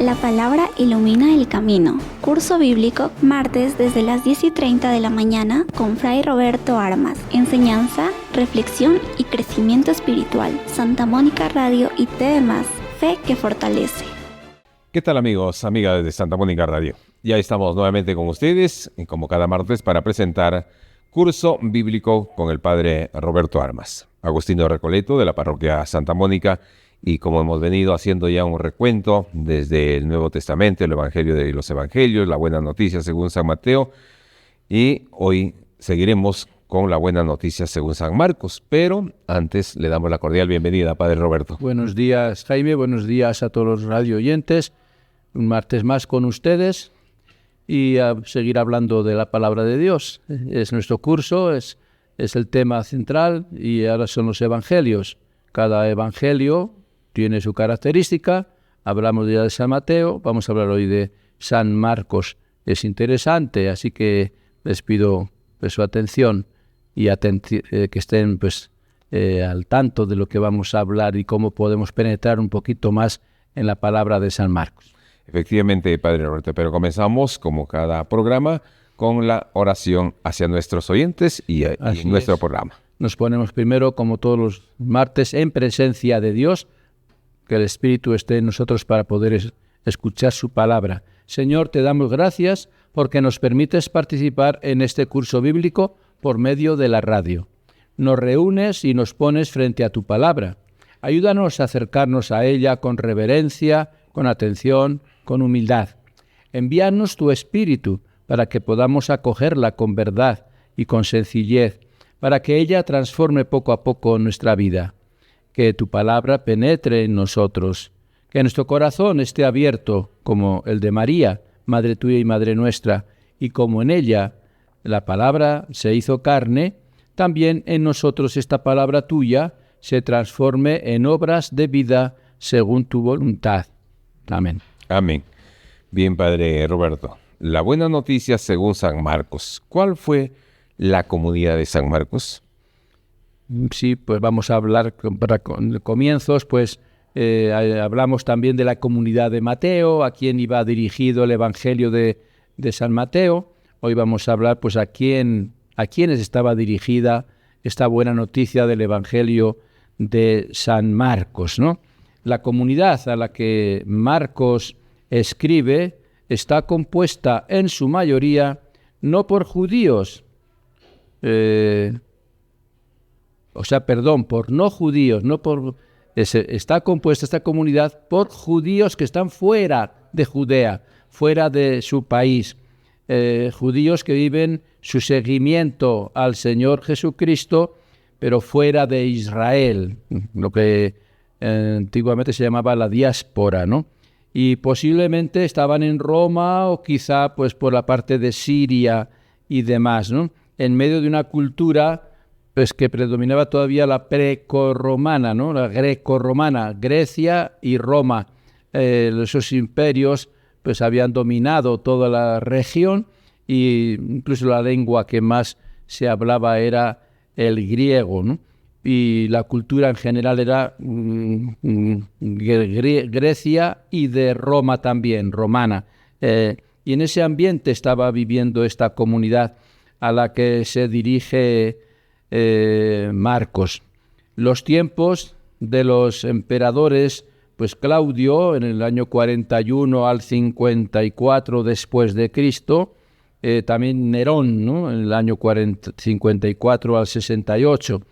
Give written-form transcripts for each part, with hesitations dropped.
La palabra ilumina el camino. Curso bíblico, martes desde las 10:30 de la mañana con Fray Roberto Armas. Enseñanza, reflexión y crecimiento espiritual. Santa Mónica Radio y TV+. Fe que fortalece. ¿Qué tal amigos, amigas de Santa Mónica Radio? Ya estamos nuevamente con ustedes, como cada martes, para presentar Curso Bíblico con el Padre Roberto Armas, agustino Recoleto de la Parroquia Santa Mónica. Y como hemos venido haciendo ya un recuento desde el Nuevo Testamento, el Evangelio de los Evangelios, la Buena Noticia según San Mateo, y hoy seguiremos con la Buena Noticia según San Marcos, pero antes le damos la cordial bienvenida, Padre Roberto. Buenos días, Jaime, buenos días a todos los radio oyentes, un martes más con ustedes y a seguir hablando de la Palabra de Dios. Es nuestro curso, es el tema central y ahora son los Evangelios. Cada Evangelio tiene su característica. Hablamos ya de San Mateo, vamos a hablar hoy de San Marcos. Es interesante, así que les pido su atención y que estén al tanto de lo que vamos a hablar y cómo podemos penetrar un poquito más en la palabra de San Marcos. Efectivamente, Padre Roberto, pero comenzamos, como cada programa, con la oración hacia nuestros oyentes y nuestro programa. Nos ponemos primero, como todos los martes, en presencia de Dios, que el Espíritu esté en nosotros para poder escuchar su palabra. Señor, te damos gracias porque nos permites participar en este curso bíblico por medio de la radio. Nos reúnes y nos pones frente a tu palabra. Ayúdanos a acercarnos a ella con reverencia, con atención, con humildad. Envíanos tu Espíritu para que podamos acogerla con verdad y con sencillez, para que ella transforme poco a poco nuestra vida. Que tu palabra penetre en nosotros, que nuestro corazón esté abierto como el de María, Madre tuya y Madre nuestra, y como en ella la palabra se hizo carne, también en nosotros esta palabra tuya se transforme en obras de vida según tu voluntad. Amén. Amén. Bien, Padre Roberto. La Buena Noticia según San Marcos. ¿Cuál fue la comunidad de San Marcos? Sí, pues vamos a hablar para comienzos, hablamos también de la comunidad de Mateo, a quién iba dirigido el Evangelio de San Mateo. Hoy vamos a hablar a quiénes estaba dirigida esta buena noticia del Evangelio de San Marcos, ¿no? La comunidad a la que Marcos escribe está compuesta en su mayoría no por judíos, por no judíos, está compuesta esta comunidad por judíos que están fuera de Judea, fuera de su país, judíos que viven su seguimiento al Señor Jesucristo, pero fuera de Israel, lo que antiguamente se llamaba la diáspora, ¿no? Y posiblemente estaban en Roma o quizá por la parte de Siria y demás, ¿no? En medio de una cultura que predominaba todavía la precorromana, ¿no? La grecorromana, Grecia y Roma. Esos imperios habían dominado toda la región e incluso la lengua que más se hablaba era el griego, ¿no? Y la cultura en general era Grecia y de Roma también, romana. Y en ese ambiente estaba viviendo esta comunidad a la que se dirige Marcos. Los tiempos de los emperadores, Claudio en el año 41 al 54 después de Cristo, también Nerón, ¿no? En el año 54 al 68.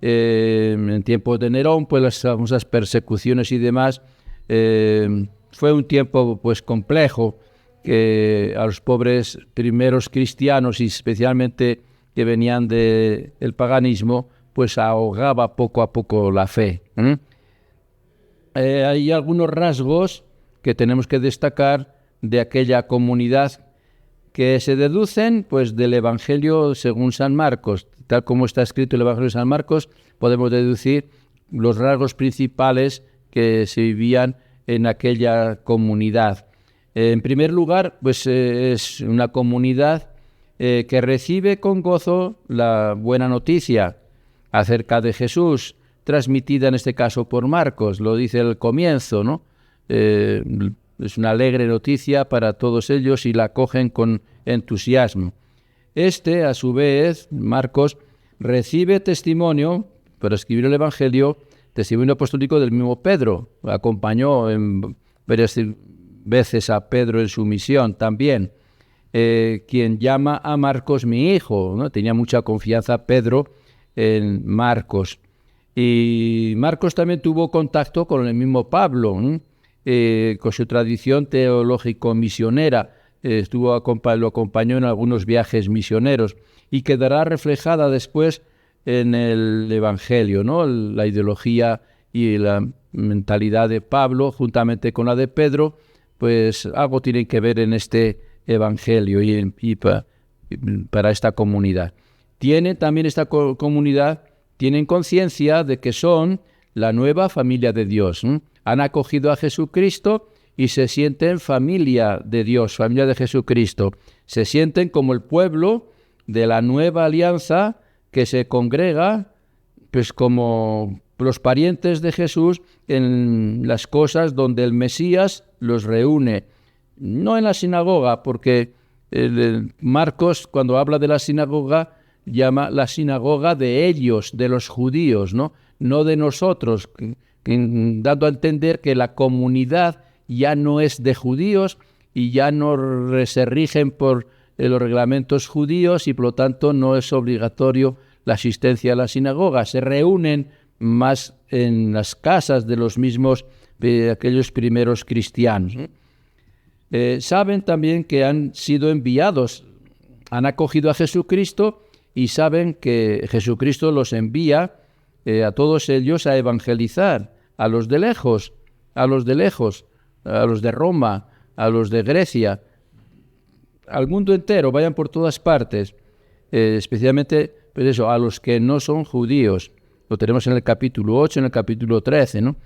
En tiempos de Nerón, las famosas persecuciones y demás, fue un tiempo complejo que a los pobres primeros cristianos y especialmente que venían del paganismo, ahogaba poco a poco la fe. Hay algunos rasgos que tenemos que destacar de aquella comunidad que se deducen del Evangelio según San Marcos. Tal como está escrito el Evangelio de San Marcos, podemos deducir los rasgos principales que se vivían en aquella comunidad. En primer lugar, es una comunidad que recibe con gozo la buena noticia acerca de Jesús, transmitida en este caso por Marcos, lo dice el comienzo, ¿no? es una alegre noticia para todos ellos y la acogen con entusiasmo. A su vez, Marcos, recibe testimonio, para escribir el Evangelio, testimonio apostólico del mismo Pedro. Acompañó en varias veces a Pedro en su misión también, quien llama a Marcos mi hijo, ¿no? Tenía mucha confianza Pedro en Marcos. Y Marcos también tuvo contacto con el mismo Pablo, con su tradición teológico-misionera. Lo acompañó en algunos viajes misioneros y quedará reflejada después en el Evangelio, ¿no? La ideología y la mentalidad de Pablo, juntamente con la de Pedro, pues algo tienen que ver en este Evangelio y para esta comunidad. También esta comunidad tienen conciencia de que son la nueva familia de Dios. Han acogido a Jesucristo y se sienten familia de Dios, familia de Jesucristo. Se sienten como el pueblo de la nueva alianza que se congrega, pues como los parientes de Jesús en las cosas donde el Mesías los reúne. No en la sinagoga, porque Marcos, cuando habla de la sinagoga, llama la sinagoga de ellos, de los judíos, no de nosotros, dando a entender que la comunidad ya no es de judíos y ya no se rigen por los reglamentos judíos y por lo tanto no es obligatorio la asistencia a la sinagoga. Se reúnen más en las casas de los mismos, de aquellos primeros cristianos. Saben también que han sido enviados, han acogido a Jesucristo y saben que Jesucristo los envía a todos ellos a evangelizar, a los de lejos, a los de Roma, a los de Grecia, al mundo entero, vayan por todas partes, especialmente pues eso, a los que no son judíos. Lo tenemos en el capítulo 8, en el capítulo 13, ¿no?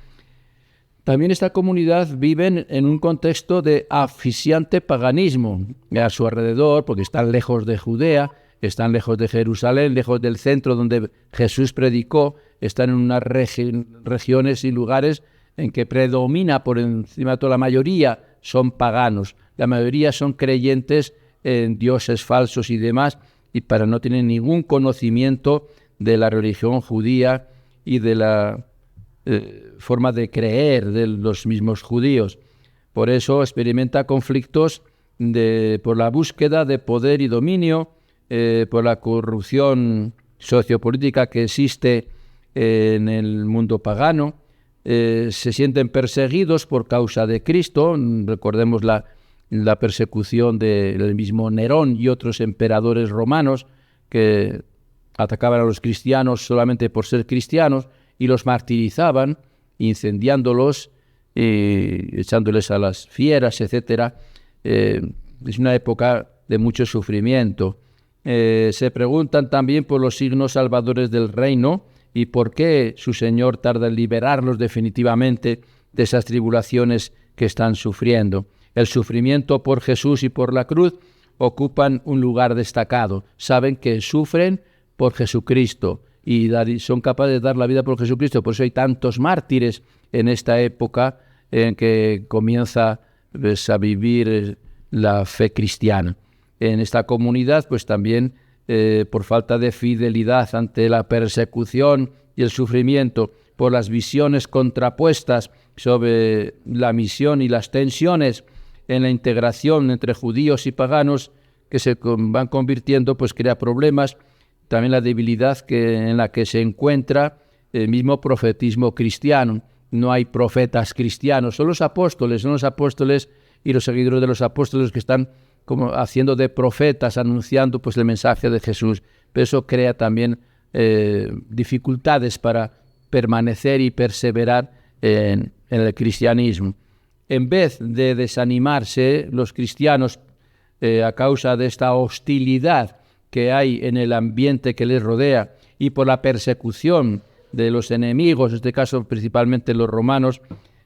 También esta comunidad vive en un contexto de asfixiante paganismo a su alrededor, porque están lejos de Judea, están lejos de Jerusalén, lejos del centro donde Jesús predicó, están en unas regiones y lugares en que predomina por encima de toda la mayoría son paganos, la mayoría son creyentes en dioses falsos y demás, y para no tener ningún conocimiento de la religión judía y de la forma de creer de los mismos judíos. Por eso experimenta conflictos por la búsqueda de poder y dominio, por la corrupción sociopolítica que existe en el mundo pagano. Se sienten perseguidos por causa de Cristo. Recordemos la persecución del mismo Nerón y otros emperadores romanos que atacaban a los cristianos solamente por ser cristianos y los martirizaban, incendiándolos, echándoles a las fieras, etc. Es una época de mucho sufrimiento. Se preguntan también por los signos salvadores del reino y por qué su Señor tarda en liberarlos definitivamente de esas tribulaciones que están sufriendo. El sufrimiento por Jesús y por la cruz ocupan un lugar destacado. Saben que sufren por Jesucristo y son capaces de dar la vida por Jesucristo. Por eso hay tantos mártires en esta época en que comienza a vivir la fe cristiana. En esta comunidad, pues también por falta de fidelidad ante la persecución y el sufrimiento, por las visiones contrapuestas sobre la misión y las tensiones en la integración entre judíos y paganos que se van convirtiendo, pues crea problemas. También la debilidad en la que se encuentra el mismo profetismo cristiano. No hay profetas cristianos, son los apóstoles y los seguidores de los apóstoles que están como haciendo de profetas, anunciando pues el mensaje de Jesús. Pero eso crea también dificultades para permanecer y perseverar en el cristianismo. En vez de desanimarse los cristianos a causa de esta hostilidad que hay en el ambiente que les rodea y por la persecución de los enemigos, en este caso principalmente los romanos,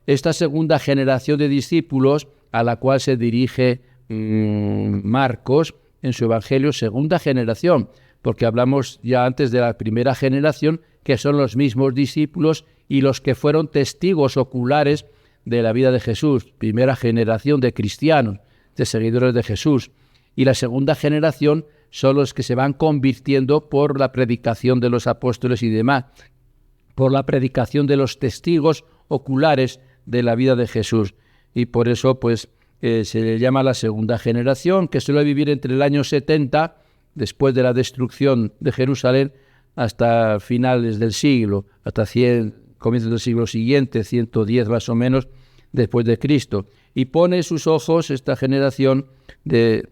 esta segunda generación de discípulos a la cual se dirige Marcos en su Evangelio, segunda generación, porque hablamos ya antes de la primera generación, que son los mismos discípulos y los que fueron testigos oculares de la vida de Jesús, primera generación de cristianos, de seguidores de Jesús. Y la segunda generación son los que se van convirtiendo por la predicación de los apóstoles y demás, por la predicación de los testigos oculares de la vida de Jesús. Y por eso pues se le llama la segunda generación, que suele vivir entre el año 70, después de la destrucción de Jerusalén, hasta finales del siglo, hasta 100, comienzos del siglo siguiente, 110 más o menos, después de Cristo. Y pone sus ojos, esta generación de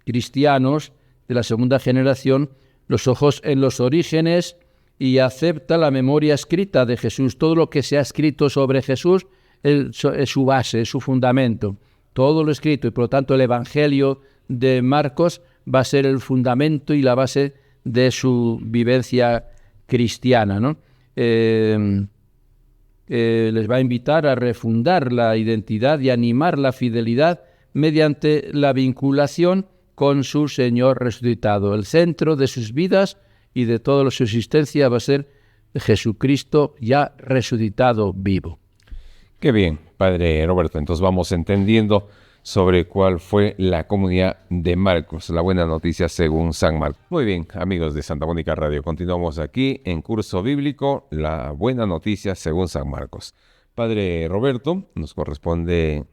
cristianos de la segunda generación, los ojos en los orígenes y acepta la memoria escrita de Jesús. Todo lo que se ha escrito sobre Jesús es su base, es su fundamento. Todo lo escrito, y por lo tanto el Evangelio de Marcos va a ser el fundamento y la base de su vivencia cristiana, ¿no? Les va a invitar a refundar la identidad y animar la fidelidad mediante la vinculación con su Señor resucitado. El centro de sus vidas y de toda su existencia va a ser Jesucristo ya resucitado vivo. Qué bien, Padre Roberto. Entonces vamos entendiendo sobre cuál fue la comunidad de Marcos, la buena noticia según San Marcos. Muy bien, amigos de Santa Mónica Radio, continuamos aquí en Curso Bíblico, la buena noticia según San Marcos. Padre Roberto, nos corresponde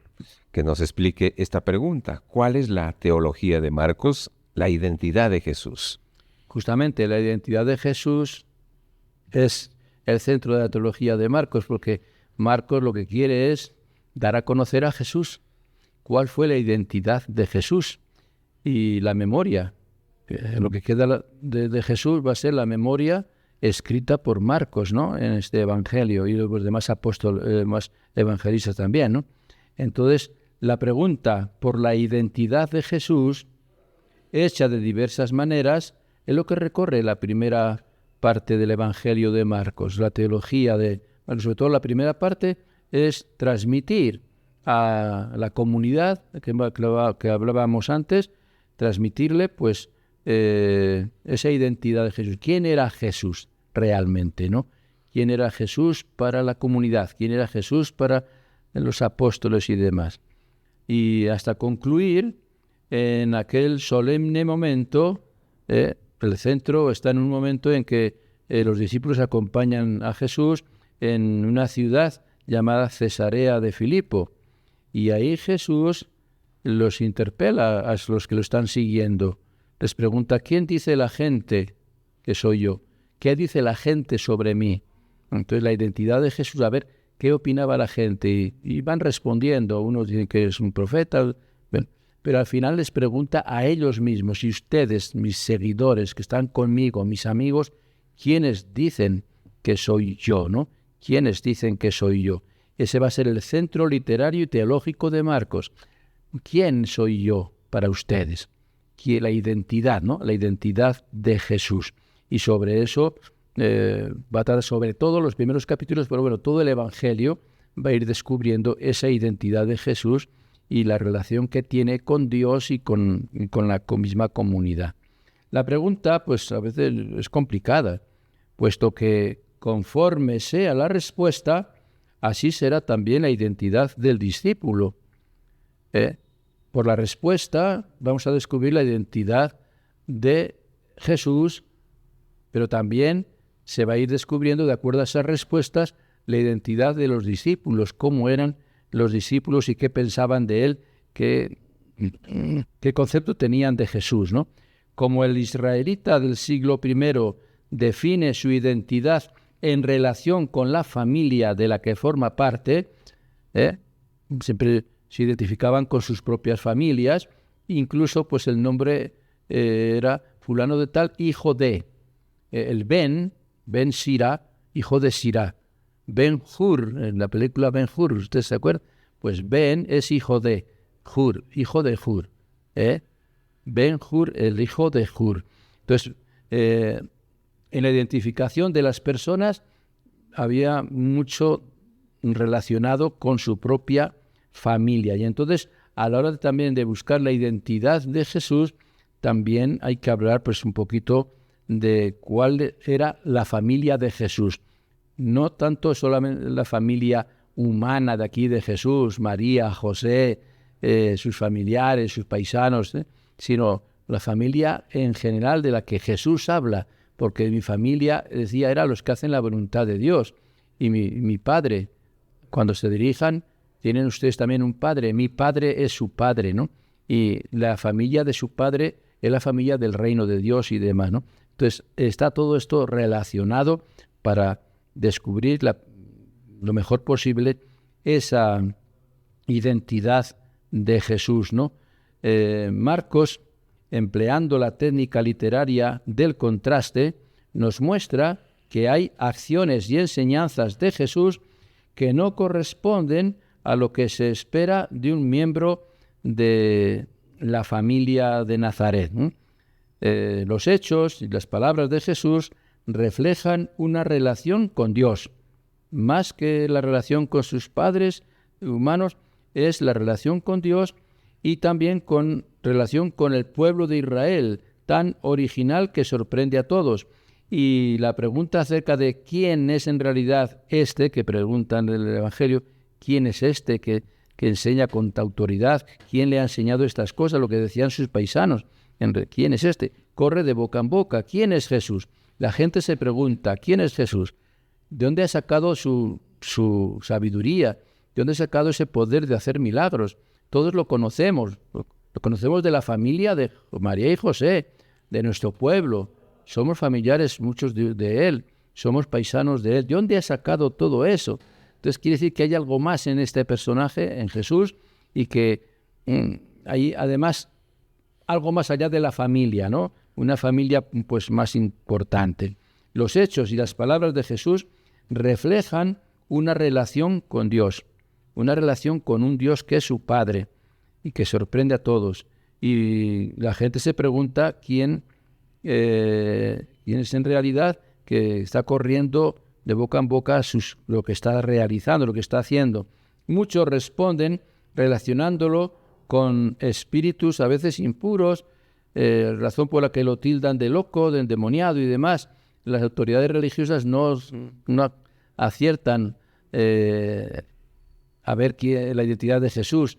que nos explique esta pregunta. ¿Cuál es la teología de Marcos, la identidad de Jesús? Justamente la identidad de Jesús es el centro de la teología de Marcos, porque Marcos lo que quiere es dar a conocer a Jesús. ¿Cuál fue la identidad de Jesús? Y la memoria. Lo que queda de Jesús va a ser la memoria escrita por Marcos, ¿no? En este Evangelio, y los demás apóstoles, más evangelistas también, ¿no? Entonces, la pregunta por la identidad de Jesús, hecha de diversas maneras, es lo que recorre la primera parte del Evangelio de Marcos, la teología de Marcos. Sobre todo la primera parte es transmitir a la comunidad que hablábamos antes, transmitirle pues esa identidad de Jesús. ¿Quién era Jesús realmente, no? ¿Quién era Jesús para la comunidad? ¿Quién era Jesús para los apóstoles y demás? Y hasta concluir en aquel solemne momento, el centro está en un momento en que los discípulos acompañan a Jesús en una ciudad llamada Cesarea de Filipo. Y ahí Jesús los interpela a los que lo están siguiendo. Les pregunta, ¿quién dice la gente que soy yo? ¿Qué dice la gente sobre mí? Entonces la identidad de Jesús, a ver qué opinaba la gente. Y van respondiendo. Unos dicen que es un profeta. Bueno, pero al final les pregunta a ellos mismos, y ustedes, mis seguidores que están conmigo, mis amigos, ¿quiénes dicen que soy yo, no? ¿Quiénes dicen que soy yo? Ese va a ser el centro literario y teológico de Marcos. ¿Quién soy yo para ustedes? La identidad, ¿no? La identidad de Jesús. Y sobre eso va a tratar sobre todo los primeros capítulos, pero bueno, todo el Evangelio va a ir descubriendo esa identidad de Jesús y la relación que tiene con Dios y con la misma comunidad. La pregunta, pues a veces es complicada, puesto que conforme sea la respuesta, así será también la identidad del discípulo. Por la respuesta vamos a descubrir la identidad de Jesús, pero también se va a ir descubriendo, de acuerdo a esas respuestas, la identidad de los discípulos, cómo eran los discípulos y qué pensaban de él, qué concepto tenían de Jesús, ¿no? Como el israelita del siglo I define su identidad en relación con la familia de la que forma parte, siempre se identificaban con sus propias familias, incluso pues el nombre era fulano de tal, hijo de, el Ben Sira, hijo de Sira, Ben-Hur, en la película Ben-Hur, ¿usted se acuerda? Pues Ben es hijo de Hur, Ben-Hur, el hijo de Hur. Entonces, en la identificación de las personas había mucho relacionado con su propia familia. Y entonces, a la hora también de buscar la identidad de Jesús, también hay que hablar pues un poquito de cuál era la familia de Jesús. No tanto solamente la familia humana de aquí de Jesús, María, José, sus familiares, sus paisanos, sino la familia en general de la que Jesús habla, porque mi familia, decía, era los que hacen la voluntad de Dios. Y mi padre, cuando se dirijan, tienen ustedes también un padre, mi padre es su padre, ¿no? Y la familia de su padre es la familia del reino de Dios y demás, ¿no? Entonces, está todo esto relacionado para descubrir lo mejor posible esa identidad de Jesús, ¿no? Marcos, empleando la técnica literaria del contraste, nos muestra que hay acciones y enseñanzas de Jesús que no corresponden a lo que se espera de un miembro de la familia de Nazaret, ¿no? Los hechos y las palabras de Jesús reflejan una relación con Dios. Más que la relación con sus padres humanos, es la relación con Dios y también con relación con el pueblo de Israel, tan original que sorprende a todos. Y la pregunta acerca de quién es en realidad este, que preguntan en el Evangelio, quién es este que enseña con autoridad, quién le ha enseñado estas cosas, lo que decían sus paisanos, quién es este, corre de boca en boca, quién es Jesús. La gente se pregunta, ¿quién es Jesús? ¿De dónde ha sacado su sabiduría? ¿De dónde ha sacado ese poder de hacer milagros? Todos lo conocemos de la familia de María y José, de nuestro pueblo. Somos familiares muchos de él, somos paisanos de él. ¿De dónde ha sacado todo eso? Entonces quiere decir que hay algo más en este personaje, en Jesús, y que hay además algo más allá de la familia, ¿no? Una familia pues más importante. Los hechos y las palabras de Jesús reflejan una relación con Dios, una relación con un Dios que es su Padre y que sorprende a todos. Y la gente se pregunta quién es en realidad que está corriendo de boca en boca lo que está realizando, lo que está haciendo. Muchos responden relacionándolo con espíritus a veces impuros, razón por la que lo tildan de loco, de endemoniado y demás. Las autoridades religiosas no aciertan a ver la identidad de Jesús.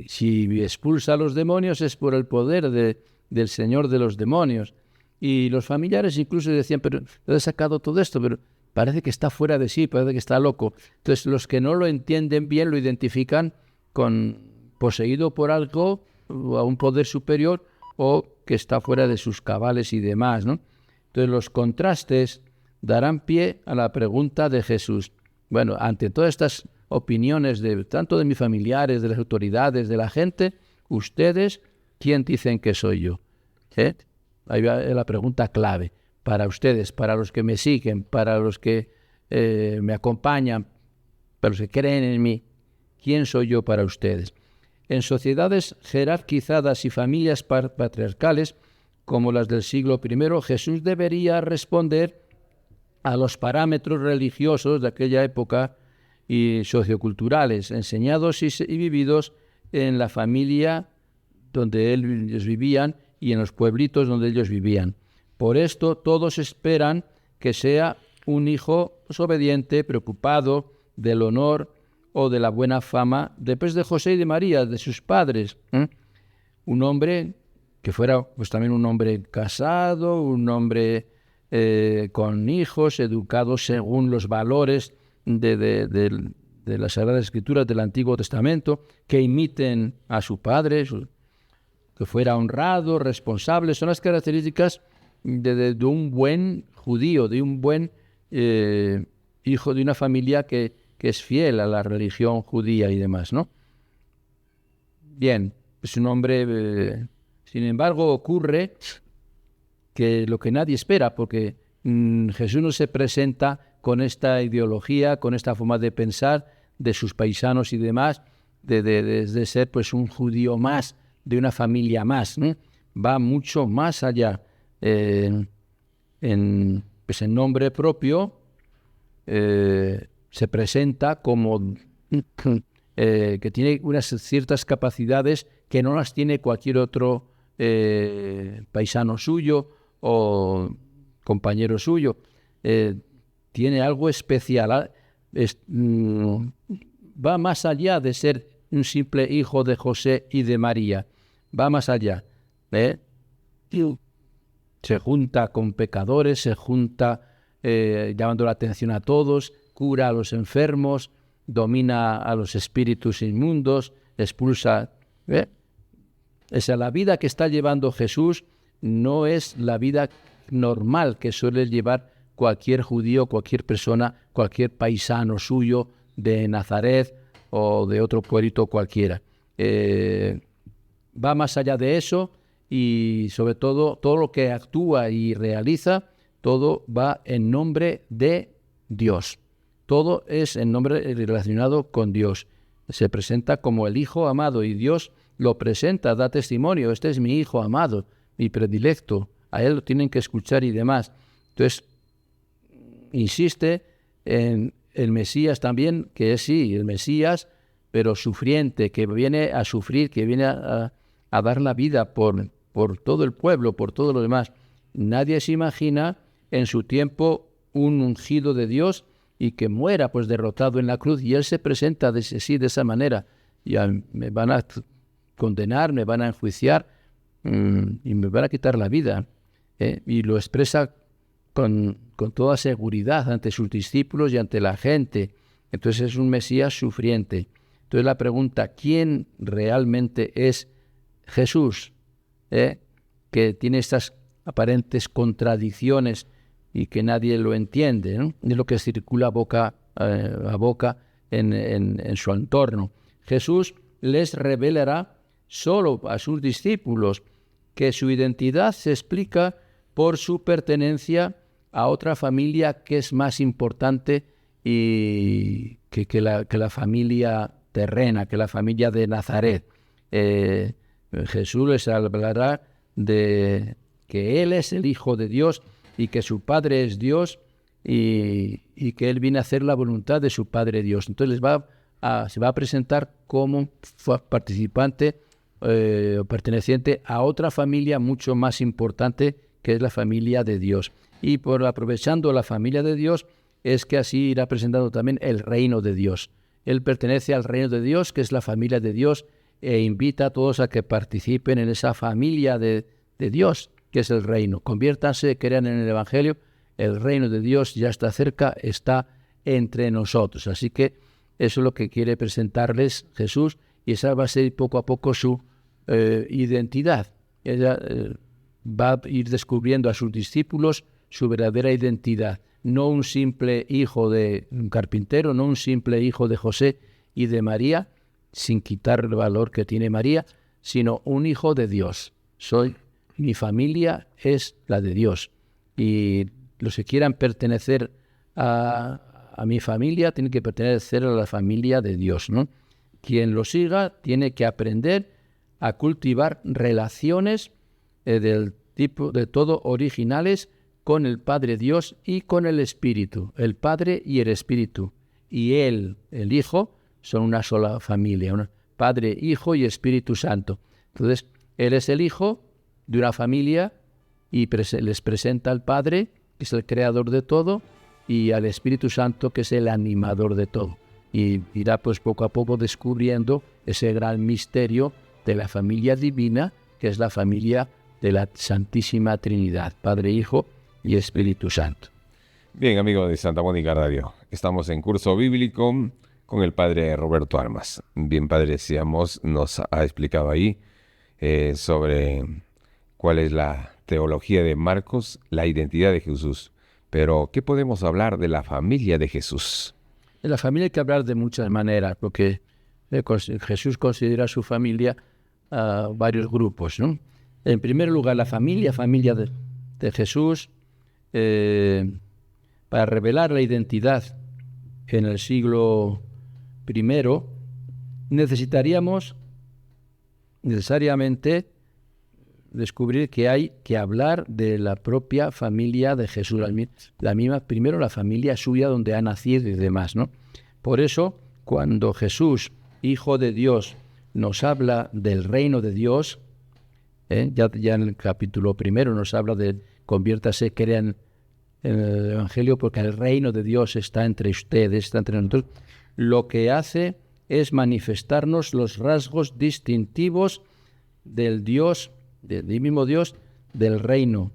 Si expulsa a los demonios es por el poder del Señor de los demonios. Y los familiares incluso decían, pero ¿dónde he sacado todo esto? Pero parece que está fuera de sí, parece que está loco. Entonces los que no lo entienden bien lo identifican con poseído por algo, o a un poder superior, o que está fuera de sus cabales y demás, ¿no? Entonces los contrastes darán pie a la pregunta de Jesús. Bueno, ante todas estas opiniones tanto de mis familiares, de las autoridades, de la gente, ustedes, ¿quién dicen que soy yo? Ahí va la pregunta clave. Para ustedes, para los que me siguen, para los que me acompañan, para los que creen en mí, ¿quién soy yo para ustedes? En sociedades jerarquizadas y familias patriarcales, como las del siglo I, Jesús debería responder a los parámetros religiosos de aquella época y socioculturales, enseñados y vividos en la familia donde ellos vivían y en los pueblitos donde ellos vivían. Por esto todos esperan que sea un hijo obediente, preocupado del honor o de la buena fama, después de José y de María, de sus padres. Un hombre que fuera pues también un hombre casado, un hombre con hijos, educado según los valores de las Sagradas Escrituras del Antiguo Testamento, que imiten a su padre, que fuera honrado, responsable. Son las características de un buen judío, de un buen hijo de una familia que es fiel a la religión judía y demás, ¿no? Bien, es un hombre... sin embargo, ocurre que lo que nadie espera, porque Jesús no se presenta con esta ideología, con esta forma de pensar de sus paisanos y demás, de ser pues un judío más, de una familia más, ¿no? Va mucho más allá. Pues en nombre propio se presenta como que tiene unas ciertas capacidades que no las tiene cualquier otro paisano suyo o compañero suyo. Tiene algo especial, va más allá de ser un simple hijo de José y de María. Va más allá. Se junta con pecadores, se junta llamando la atención a todos, cura a los enfermos, domina a los espíritus inmundos, expulsa. Esa, la vida que está llevando Jesús no es la vida normal que suele llevar cualquier judío, cualquier persona, cualquier paisano suyo de Nazaret o de otro pueblito cualquiera. Va más allá de eso y sobre todo lo que actúa y realiza, todo va en nombre de Dios. Todo es en nombre relacionado con Dios. Se presenta como el Hijo amado y Dios lo presenta, da testimonio. Este es mi Hijo amado, mi predilecto. A él lo tienen que escuchar y demás. Entonces, insiste en el Mesías también, que es sí, el Mesías, pero sufriente, que viene a sufrir, que viene a dar la vida por todo el pueblo, por todo lo demás. Nadie se imagina en su tiempo un ungido de Dios y que muera pues derrotado en la cruz, y él se presenta de esa manera. Ya me van a condenar, me van a enjuiciar y me van a quitar la vida. Y lo expresa con toda seguridad ante sus discípulos y ante la gente. Entonces es un Mesías sufriente. Entonces la pregunta, ¿quién realmente es Jesús? Que tiene estas aparentes contradicciones y que nadie lo entiende, ¿no? Es lo que circula boca a boca en su entorno. Jesús les revelará solo a sus discípulos que su identidad se explica por su pertenencia a otra familia que es más importante y que la familia terrena, que la familia de Nazaret. Jesús les hablará de que Él es el Hijo de Dios y que su Padre es Dios y que Él viene a hacer la voluntad de su Padre Dios. Entonces se va a presentar como participante o perteneciente a otra familia mucho más importante, que es la familia de Dios. Y por aprovechando la familia de Dios, es que así irá presentando también el reino de Dios. Él pertenece al reino de Dios, que es la familia de Dios, e invita a todos a que participen en esa familia de Dios, que es el reino. Conviértanse, crean en el Evangelio, el reino de Dios ya está cerca, está entre nosotros. Así que eso es lo que quiere presentarles Jesús, y esa va a ser poco a poco su identidad. Ella va a ir descubriendo a sus discípulos su verdadera identidad. No un simple hijo de un carpintero, no un simple hijo de José y de María, sin quitar el valor que tiene María, sino un hijo de Dios. Mi familia es la de Dios. Y los que quieran pertenecer a mi familia tienen que pertenecer a la familia de Dios, ¿no? Quien lo siga tiene que aprender a cultivar relaciones del tipo de todo originales con el Padre Dios y con el Espíritu, el Padre y el Espíritu. Y Él, el Hijo, son una sola familia, Padre, Hijo y Espíritu Santo. Entonces, Él es el Hijo de una familia y les presenta al Padre, que es el creador de todo, y al Espíritu Santo, que es el animador de todo. Y irá pues poco a poco descubriendo ese gran misterio de la familia divina, que es la familia de la Santísima Trinidad, Padre, Hijo y Espíritu Santo. Bien, amigos de Santa Mónica Radio, estamos en curso bíblico con el Padre Roberto Armas. Bien, Padre, decíamos, nos ha explicado ahí sobre cuál es la teología de Marcos, la identidad de Jesús. Pero, ¿qué podemos hablar de la familia de Jesús? De la familia hay que hablar de muchas maneras, porque Jesús considera a su familia varios grupos, ¿no? En primer lugar, la familia de Jesús, para revelar la identidad en el siglo I, necesariamente descubrir que hay que hablar de la propia familia de Jesús, primero la familia suya donde ha nacido y demás, ¿no? Por eso, cuando Jesús, Hijo de Dios, nos habla del reino de Dios, ya en el capítulo 1 nos habla de conviértase, crean en el Evangelio, porque el reino de Dios está entre ustedes, está entre nosotros, lo que hace es manifestarnos los rasgos distintivos del Dios, del mismo Dios, del reino.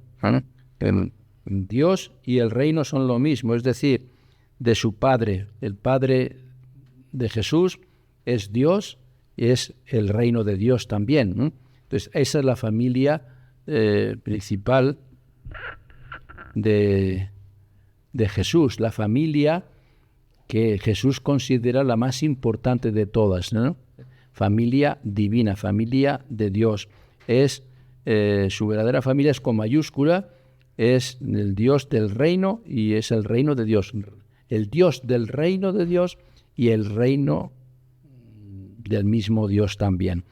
El Dios y el reino son lo mismo, es decir, de su Padre. El Padre de Jesús es Dios y es el reino de Dios también, ¿no? Entonces, esa es la familia principal de Jesús, la familia que Jesús considera la más importante de todas, ¿no? Familia divina, familia de Dios. Es su verdadera familia es con mayúscula, es el Dios del reino y es el reino de Dios. El Dios del reino de Dios y el reino del mismo Dios también.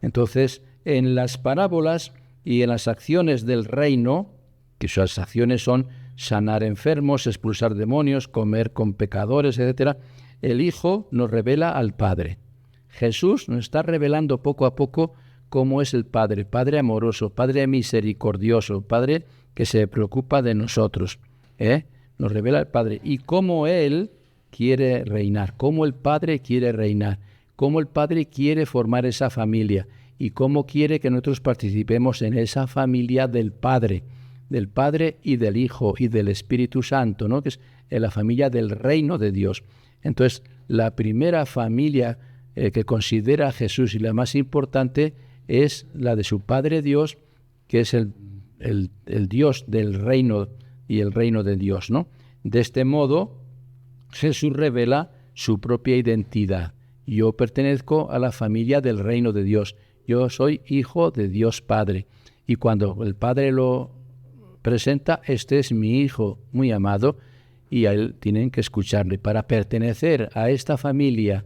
Entonces, en las parábolas y en las acciones del reino, que sus acciones son sanar enfermos, expulsar demonios, comer con pecadores, etc., el Hijo nos revela al Padre. Jesús nos está revelando poco a poco cómo es el Padre, Padre amoroso, Padre misericordioso, Padre que se preocupa de nosotros. Nos revela el Padre y cómo Él quiere reinar, cómo el Padre quiere reinar, cómo el Padre quiere formar esa familia y cómo quiere que nosotros participemos en esa familia del Padre y del Hijo y del Espíritu Santo, ¿no? Que es la familia del reino de Dios. Entonces, la primera familia que considera a Jesús y la más importante es la de su Padre Dios, que es el Dios del reino y el reino de Dios, ¿no? De este modo, Jesús revela su propia identidad. Yo pertenezco a la familia del reino de Dios. Yo soy hijo de Dios Padre. Y cuando el Padre lo presenta, este es mi hijo muy amado, y a él tienen que escucharle. Para pertenecer a esta familia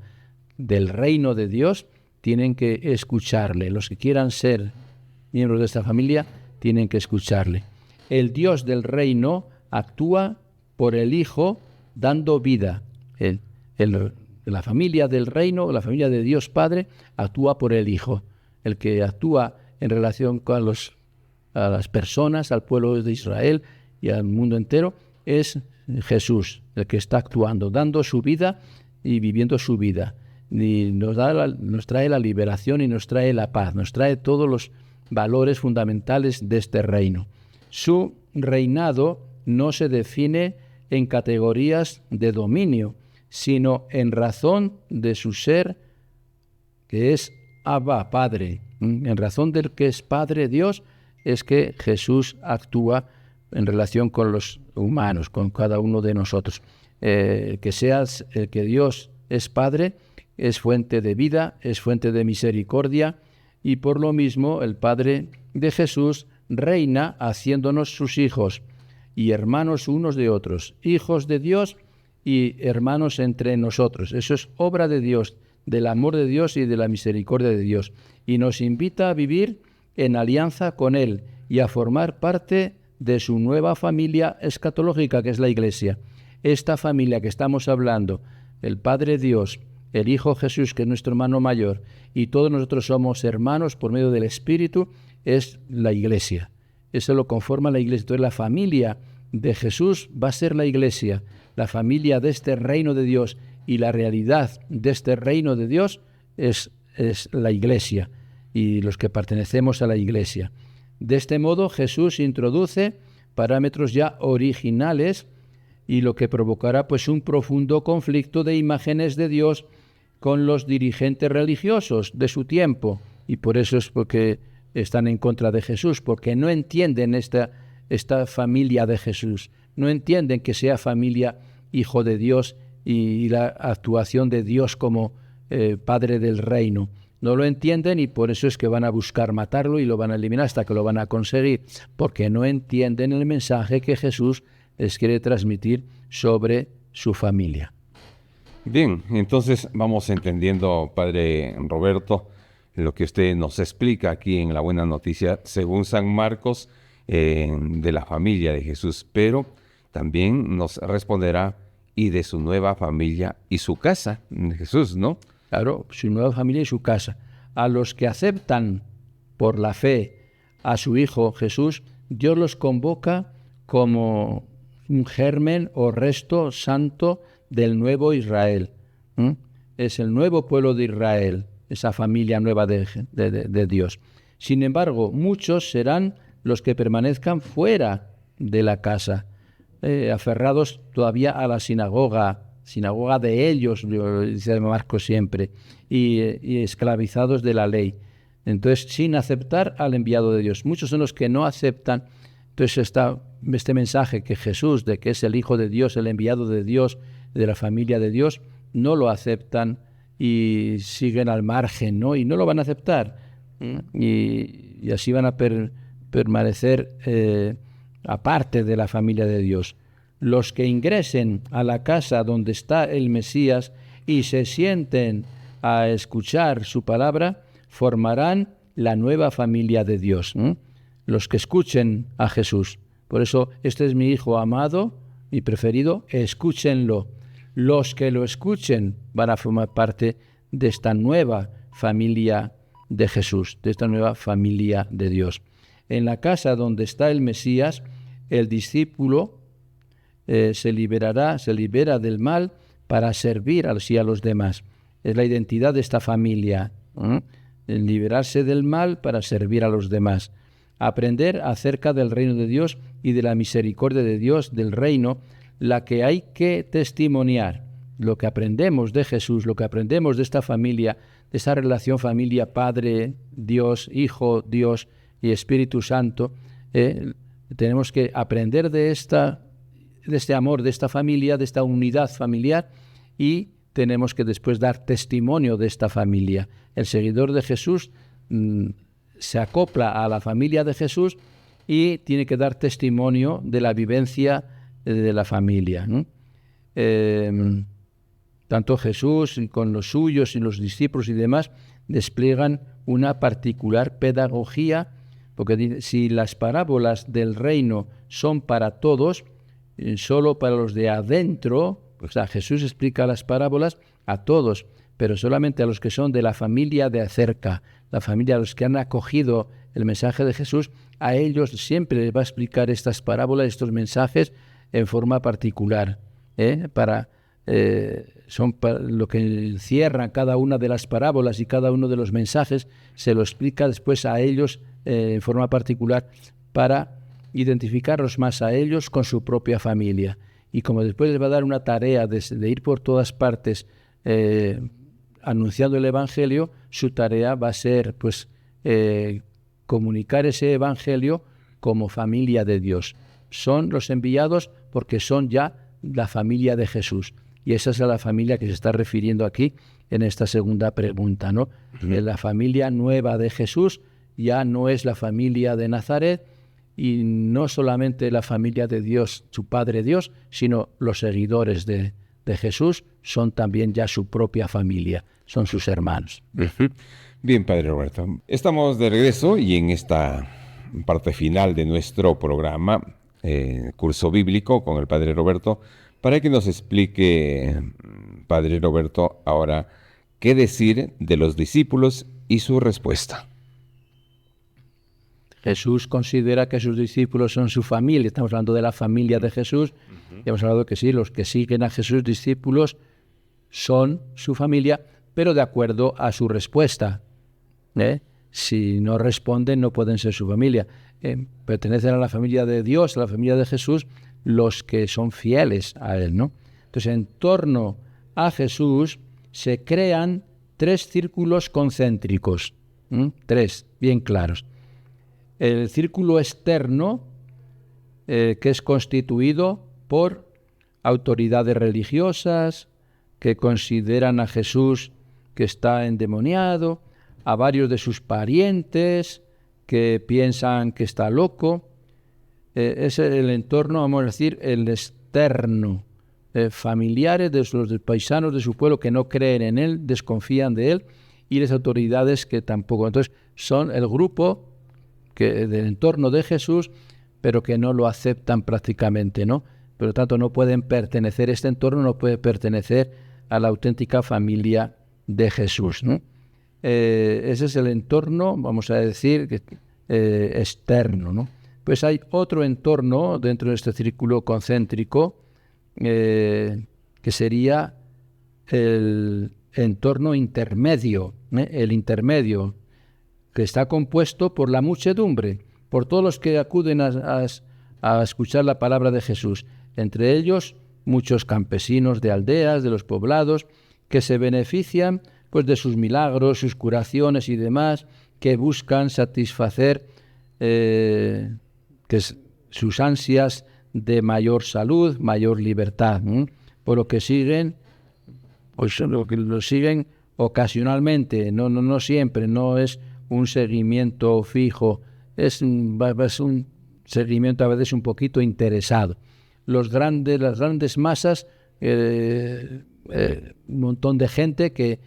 del reino de Dios, tienen que escucharle. Los que quieran ser miembros de esta familia, tienen que escucharle. El Dios del reino actúa por el Hijo dando vida. La familia del reino, la familia de Dios Padre, actúa por el Hijo. El que actúa en relación con a las personas, al pueblo de Israel y al mundo entero, es Jesús, el que está actuando, dando su vida y viviendo su vida. Y nos trae la liberación y nos trae la paz, nos trae todos los valores fundamentales de este reino. Su reinado no se define en categorías de dominio, sino en razón de su ser, que es Abba, Padre. En razón del que es Padre Dios, es que Jesús actúa en relación con los humanos, con cada uno de nosotros. Que Dios es Padre, es fuente de vida, es fuente de misericordia, y por lo mismo el Padre de Jesús reina haciéndonos sus hijos y hermanos unos de otros, hijos de Dios y hermanos entre nosotros. Eso es obra de Dios, del amor de Dios y de la misericordia de Dios, y nos invita a vivir en alianza con Él y a formar parte de su nueva familia escatológica, que es la Iglesia. Esta familia que estamos hablando, el Padre Dios, el Hijo Jesús, que es nuestro hermano mayor, y todos nosotros somos hermanos por medio del Espíritu, es la Iglesia. Eso lo conforma la Iglesia. Entonces la familia de Jesús va a ser la Iglesia, la familia de este reino de Dios, y la realidad de este reino de Dios es la Iglesia y los que pertenecemos a la Iglesia. De este modo Jesús introduce parámetros ya originales, y lo que provocará pues un profundo conflicto de imágenes de Dios con los dirigentes religiosos de su tiempo, y por eso es porque están en contra de Jesús, porque no entienden esta familia de Jesús, no entienden que sea familia hijo de Dios y la actuación de Dios como Padre del reino. No lo entienden, y por eso es que van a buscar matarlo y lo van a eliminar hasta que lo van a conseguir, porque no entienden el mensaje que Jesús les quiere transmitir sobre su familia. Bien, entonces vamos entendiendo, Padre Roberto, lo que usted nos explica aquí en La Buena Noticia, según San Marcos, de la familia de Jesús, pero también nos responderá y de su nueva familia y su casa, Jesús, ¿no? Claro, su nueva familia y su casa. A los que aceptan por la fe a su Hijo Jesús, Dios los convoca como un germen o resto santo del nuevo Israel. Es el nuevo pueblo de Israel, esa familia nueva de Dios. Sin embargo, muchos serán los que permanezcan fuera de la casa, aferrados todavía a la sinagoga de ellos, dice Marcos siempre, y esclavizados de la ley. Entonces, sin aceptar al enviado de Dios. Muchos son los que no aceptan. Entonces está este mensaje que Jesús, de que es el Hijo de Dios, el enviado de Dios, de la familia de Dios, no lo aceptan y siguen al margen, ¿no? Y no lo van a aceptar. Y así van a permanecer aparte de la familia de Dios. Los que ingresen a la casa donde está el Mesías y se sienten a escuchar su palabra, formarán la nueva familia de Dios. Los que escuchen a Jesús. Por eso, este es mi Hijo amado, mi preferido, escúchenlo. Los que lo escuchen van a formar parte de esta nueva familia de Jesús, de esta nueva familia de Dios. En la casa donde está el Mesías, el discípulo se libera del mal para servir así a los demás. Es la identidad de esta familia, el liberarse del mal para servir a los demás. Aprender acerca del reino de Dios y de la misericordia de Dios, del reino, la que hay que testimoniar. Lo que aprendemos de Jesús, lo que aprendemos de esta familia, de esta relación familia, Padre, Dios, Hijo, Dios y Espíritu Santo, tenemos que aprender de este amor, de esta familia, de esta unidad familiar, y tenemos que después dar testimonio de esta familia. El seguidor de Jesús se acopla a la familia de Jesús y tiene que dar testimonio de la vivencia de la familia, ¿no? Tanto Jesús con los suyos y los discípulos y demás despliegan una particular pedagogía, porque si las parábolas del reino son para todos, solo para los de adentro, o sea, Jesús explica las parábolas a todos, pero solamente a los que son de la familia de cerca, la familia, a los que han acogido el mensaje de Jesús, a ellos siempre les va a explicar estas parábolas, estos mensajes en forma particular, son lo que encierran cada una de las parábolas y cada uno de los mensajes, se lo explica después a ellos en forma particular para identificarlos más a ellos con su propia familia. Y como después les va a dar una tarea de ir por todas partes anunciando el Evangelio, su tarea va a ser comunicar ese Evangelio como familia de Dios. Son los enviados porque son ya la familia de Jesús. Y esa es a la familia que se está refiriendo aquí en esta segunda pregunta, ¿no? La familia nueva de Jesús ya no es la familia de Nazaret, y no solamente la familia de Dios, su Padre Dios, sino los seguidores de Jesús son también ya su propia familia, son sus hermanos. Bien, Padre Roberto. Estamos de regreso y en esta parte final de nuestro programa, curso bíblico con el Padre Roberto, para que nos explique, Padre Roberto, ahora qué decir de los discípulos y su respuesta. Jesús considera que sus discípulos son su familia. Estamos hablando de la familia de Jesús. Y hemos hablado que sí, los que siguen a Jesús, discípulos, son su familia, pero de acuerdo a su respuesta. Si no responden, no pueden ser su familia. Pertenecen a la familia de Dios, a la familia de Jesús, los que son fieles a Él, ¿no? Entonces, en torno a Jesús se crean 3 círculos concéntricos, 3, bien claros. El círculo externo, que es constituido por autoridades religiosas que consideran a Jesús que está endemoniado, a varios de sus parientes que piensan que está loco. Es el entorno, vamos a decir, el externo. Familiares de los paisanos de su pueblo que no creen en él, desconfían de él, y las autoridades que tampoco. Entonces, son el grupo del entorno de Jesús, pero que no lo aceptan prácticamente, ¿no? Por lo tanto, no pueden pertenecer, este entorno no puede pertenecer a la auténtica familia de Jesús, ¿no? Ese es el entorno, vamos a decir, externo, ¿no? pues hay otro entorno dentro de este círculo concéntrico que sería el entorno intermedio, el intermedio, que está compuesto por la muchedumbre, por todos los que acuden a escuchar la palabra de Jesús, entre ellos muchos campesinos de aldeas, de los poblados, que se benefician pues de sus milagros, sus curaciones y demás, que buscan satisfacer sus ansias de mayor salud, mayor libertad, por lo que siguen, pues lo siguen ocasionalmente, no siempre, no es un seguimiento fijo, es un seguimiento a veces un poquito interesado. Las grandes masas, un montón de gente que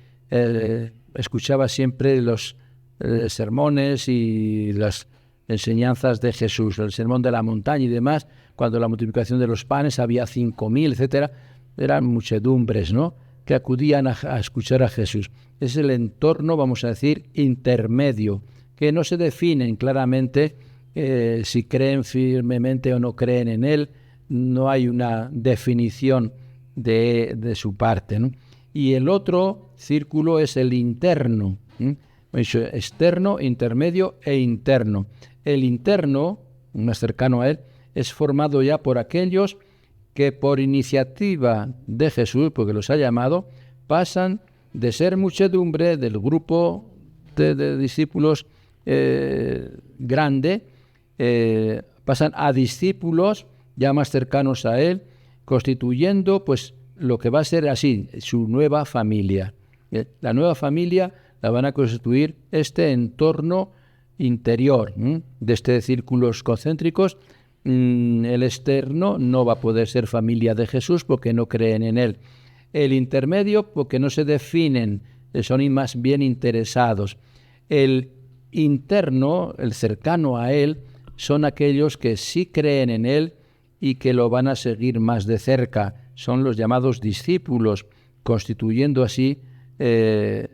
escuchaba siempre los sermones y las enseñanzas de Jesús, el sermón de la montaña y demás, cuando la multiplicación de los panes había 5.000, etcétera, eran muchedumbres, ¿no?, que acudían a escuchar a Jesús. Es el entorno, vamos a decir, intermedio, que no se definen claramente si creen firmemente o no creen en él, no hay una definición de su parte, ¿no? Y el otro círculo es el interno, externo, intermedio e interno. El interno, más cercano a él, es formado ya por aquellos que por iniciativa de Jesús, porque los ha llamado, pasan de ser muchedumbre del grupo de discípulos grande, pasan a discípulos ya más cercanos a él, constituyendo pues lo que va a ser así, su nueva familia. La nueva familia la van a constituir este entorno interior de este círculos concéntricos. El externo no va a poder ser familia de Jesús porque no creen en él. El intermedio porque no se definen, son más bien interesados. El interno, el cercano a él, son aquellos que sí creen en él y que lo van a seguir más de cerca. Son los llamados discípulos, constituyendo así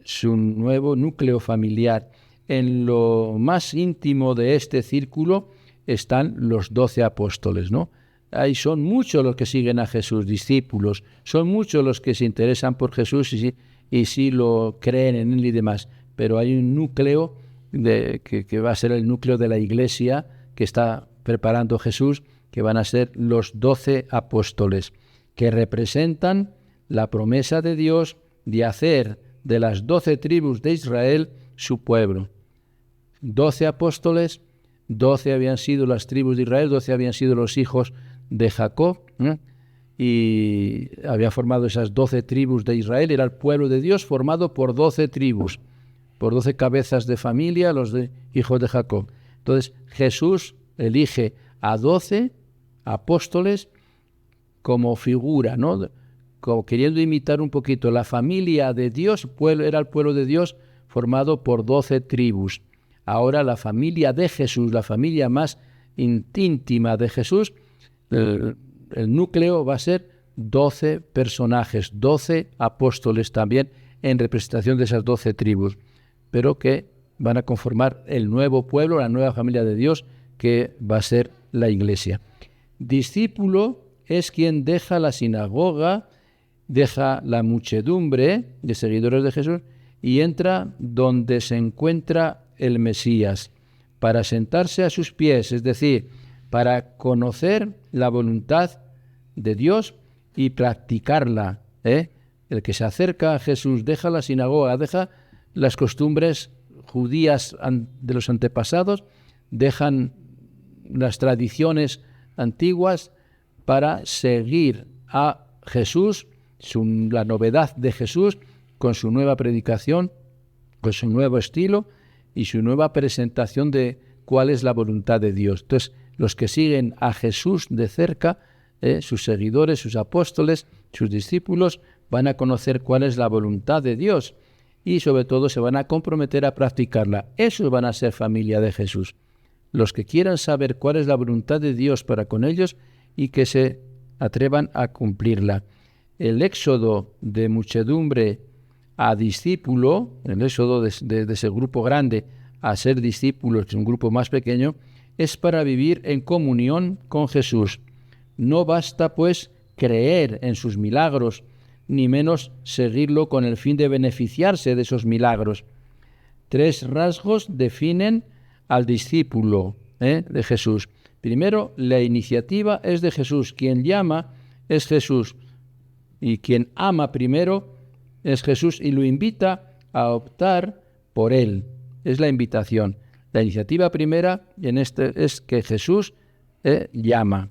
su nuevo núcleo familiar. En lo más íntimo de este círculo están los 12 apóstoles, ¿no? Ahí son muchos los que siguen a Jesús, discípulos, son muchos los que se interesan por Jesús y sí lo creen en él y demás, pero hay un núcleo que va a ser el núcleo de la iglesia que está preparando Jesús, que van a ser los 12 apóstoles, que representan la promesa de Dios de hacer de las 12 tribus de Israel su pueblo. 12 apóstoles, 12 habían sido las tribus de Israel, 12 habían sido los hijos de Jacob, y había formado esas 12 tribus de Israel. Era el pueblo de Dios formado por 12 tribus, por 12 cabezas de familia, los hijos de Jacob. Entonces Jesús elige a 12 apóstoles como figura, ¿no?, como queriendo imitar un poquito la familia de Dios. Era el pueblo de Dios formado por 12 tribus. Ahora la familia de Jesús, la familia más íntima de Jesús, el núcleo va a ser 12 personajes, 12 apóstoles también en representación de esas 12 tribus, pero que van a conformar el nuevo pueblo, la nueva familia de Dios, que va a ser la iglesia. Discípulo es quien deja la sinagoga, deja la muchedumbre de seguidores de Jesús y entra donde se encuentra el Mesías, para sentarse a sus pies, es decir, para conocer la voluntad de Dios y practicarla. El que se acerca a Jesús deja la sinagoga, deja las costumbres judías de los antepasados, dejan las tradiciones antiguas para seguir a Jesús, la novedad de Jesús, con su nueva predicación, con su nuevo estilo y su nueva presentación de cuál es la voluntad de Dios. Entonces, los que siguen a Jesús de cerca, sus seguidores, sus apóstoles, sus discípulos, van a conocer cuál es la voluntad de Dios y sobre todo se van a comprometer a practicarla. Esos van a ser familia de Jesús. Los que quieran saber cuál es la voluntad de Dios para con ellos y que se atrevan a cumplirla. El éxodo de muchedumbre a discípulo, el éxodo de ese grupo grande a ser discípulos, que es un grupo más pequeño, es para vivir en comunión con Jesús. No basta, pues, creer en sus milagros, ni menos seguirlo con el fin de beneficiarse de esos milagros. 3 rasgos definen al discípulo de Jesús. Primero, la iniciativa es de Jesús. Quien llama es Jesús. Y quien ama primero es Jesús y lo invita a optar por Él. Es la invitación. La iniciativa primera es que Jesús llama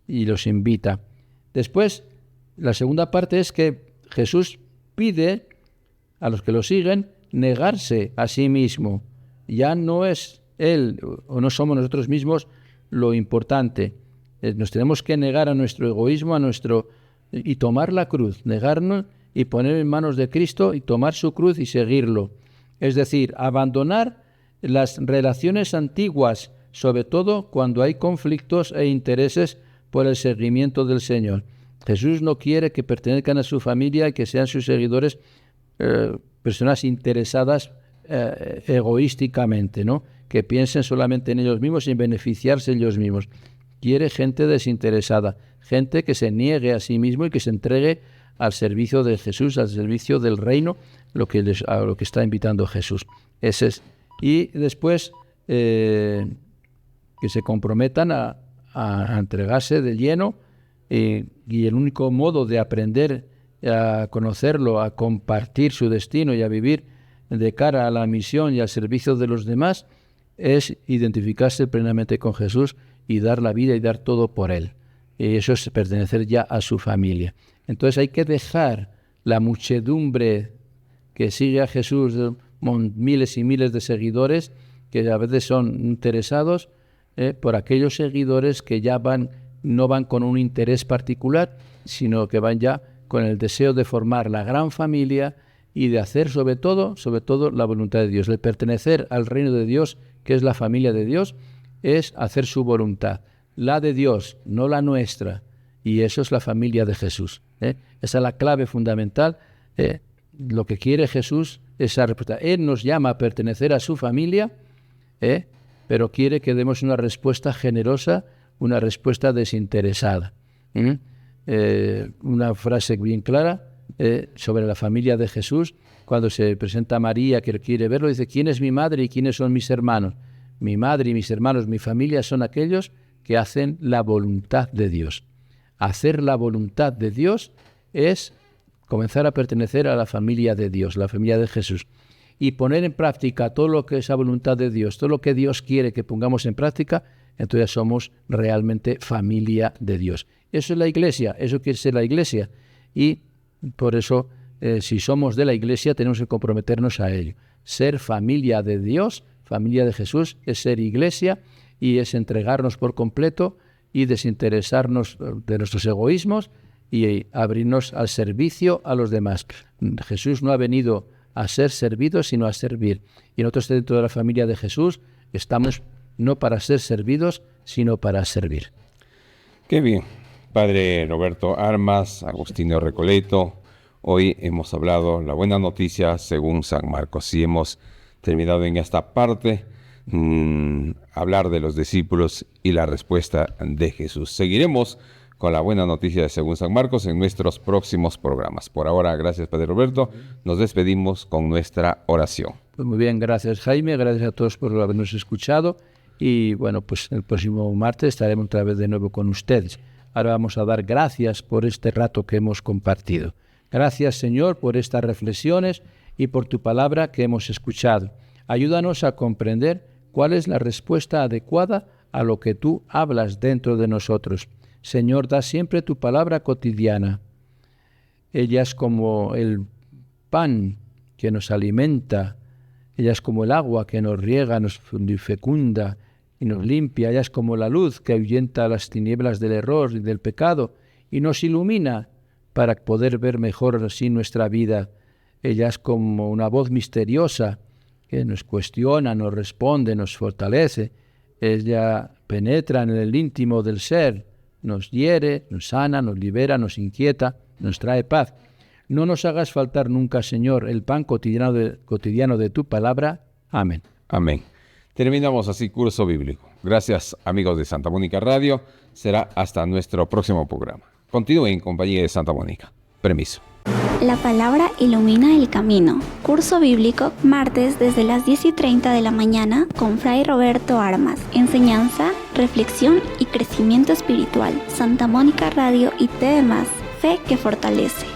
y los invita. Después, la segunda parte es que Jesús pide a los que lo siguen negarse a sí mismo. Ya no es Él o no somos nosotros mismos lo importante. Nos tenemos que negar a nuestro egoísmo, y tomar la cruz, negarnos y poner en manos de Cristo y tomar su cruz y seguirlo. Es decir, abandonar las relaciones antiguas, sobre todo cuando hay conflictos e intereses por el seguimiento del Señor. Jesús no quiere que pertenezcan a su familia y que sean sus seguidores personas interesadas egoísticamente, ¿no? Que piensen solamente en ellos mismos sin beneficiarse ellos mismos. Quiere gente desinteresada, gente que se niegue a sí mismo y que se entregue al servicio de Jesús, al servicio del reino, a lo que está invitando Jesús. Ese es. Y después que se comprometan a entregarse de lleno, y el único modo de aprender a conocerlo, a compartir su destino y a vivir de cara a la misión y al servicio de los demás es identificarse plenamente con Jesús y dar la vida y dar todo por Él. Y eso es pertenecer ya a su familia. Entonces hay que dejar la muchedumbre que sigue a Jesús, miles y miles de seguidores que a veces son interesados por aquellos seguidores que ya no van con un interés particular, sino que van ya con el deseo de formar la gran familia y de hacer sobre todo la voluntad de Dios. El pertenecer al reino de Dios, que es la familia de Dios, es hacer su voluntad, la de Dios, no la nuestra. Y eso es la familia de Jesús. Esa es la clave fundamental. Lo que quiere Jesús es esa respuesta. Él nos llama a pertenecer a su familia, pero quiere que demos una respuesta generosa, una respuesta desinteresada. Una frase bien clara sobre la familia de Jesús, cuando se presenta a María que quiere verlo, dice: ¿quién es mi madre y quiénes son mis hermanos? Mi madre y mis hermanos, mi familia, son aquellos que hacen la voluntad de Dios. Hacer la voluntad de Dios es comenzar a pertenecer a la familia de Dios, la familia de Jesús, y poner en práctica todo lo que es la voluntad de Dios, todo lo que Dios quiere que pongamos en práctica. Entonces somos realmente familia de Dios. Eso es la Iglesia, eso quiere ser la Iglesia. Y por eso, si somos de la Iglesia, tenemos que comprometernos a ello. Ser familia de Dios, familia de Jesús, es ser Iglesia y es entregarnos por completo y desinteresarnos de nuestros egoísmos y abrirnos al servicio a los demás. Jesús no ha venido a ser servido, sino a servir. Y nosotros, dentro de la familia de Jesús, estamos no para ser servidos, sino para servir. Qué bien. Padre Roberto Armas, Agustino Recoleto, hoy hemos hablado la buena noticia según San Marcos. Y hemos terminado en esta parte, hablar de los discípulos y la respuesta de Jesús. Seguiremos con la buena noticia según San Marcos en nuestros próximos programas. Por ahora, gracias Padre Roberto. Nos despedimos con nuestra oración. Pues muy bien, gracias Jaime, gracias a todos por habernos escuchado. Y bueno, pues el próximo martes estaremos otra vez de nuevo con ustedes. Ahora vamos a dar gracias por este rato que hemos compartido. Gracias, Señor, por estas reflexiones y por tu palabra que hemos escuchado. Ayúdanos a comprender cuál es la respuesta adecuada a lo que tú hablas dentro de nosotros. Señor, da siempre tu palabra cotidiana. Ella es como el pan que nos alimenta. Ella es como el agua que nos riega, nos fecunda y nos limpia. Ella es como la luz que ahuyenta las tinieblas del error y del pecado y nos ilumina para poder ver mejor así nuestra vida. Ella es como una voz misteriosa que nos cuestiona, nos responde, nos fortalece. Ella penetra en el íntimo del ser, nos hiere, nos sana, nos libera, nos inquieta, nos trae paz. No nos hagas faltar nunca, Señor, el pan cotidiano de tu palabra. Amén. Amén. Terminamos así Curso Bíblico. Gracias, amigos de Santa Mónica Radio. Será hasta nuestro próximo programa. Continúen en compañía de Santa Mónica. Permiso. La palabra ilumina el camino. Curso bíblico, martes desde las 10:30 de la mañana con Fray Roberto Armas. Enseñanza, reflexión y crecimiento espiritual. Santa Mónica Radio y TV+. Fe que fortalece.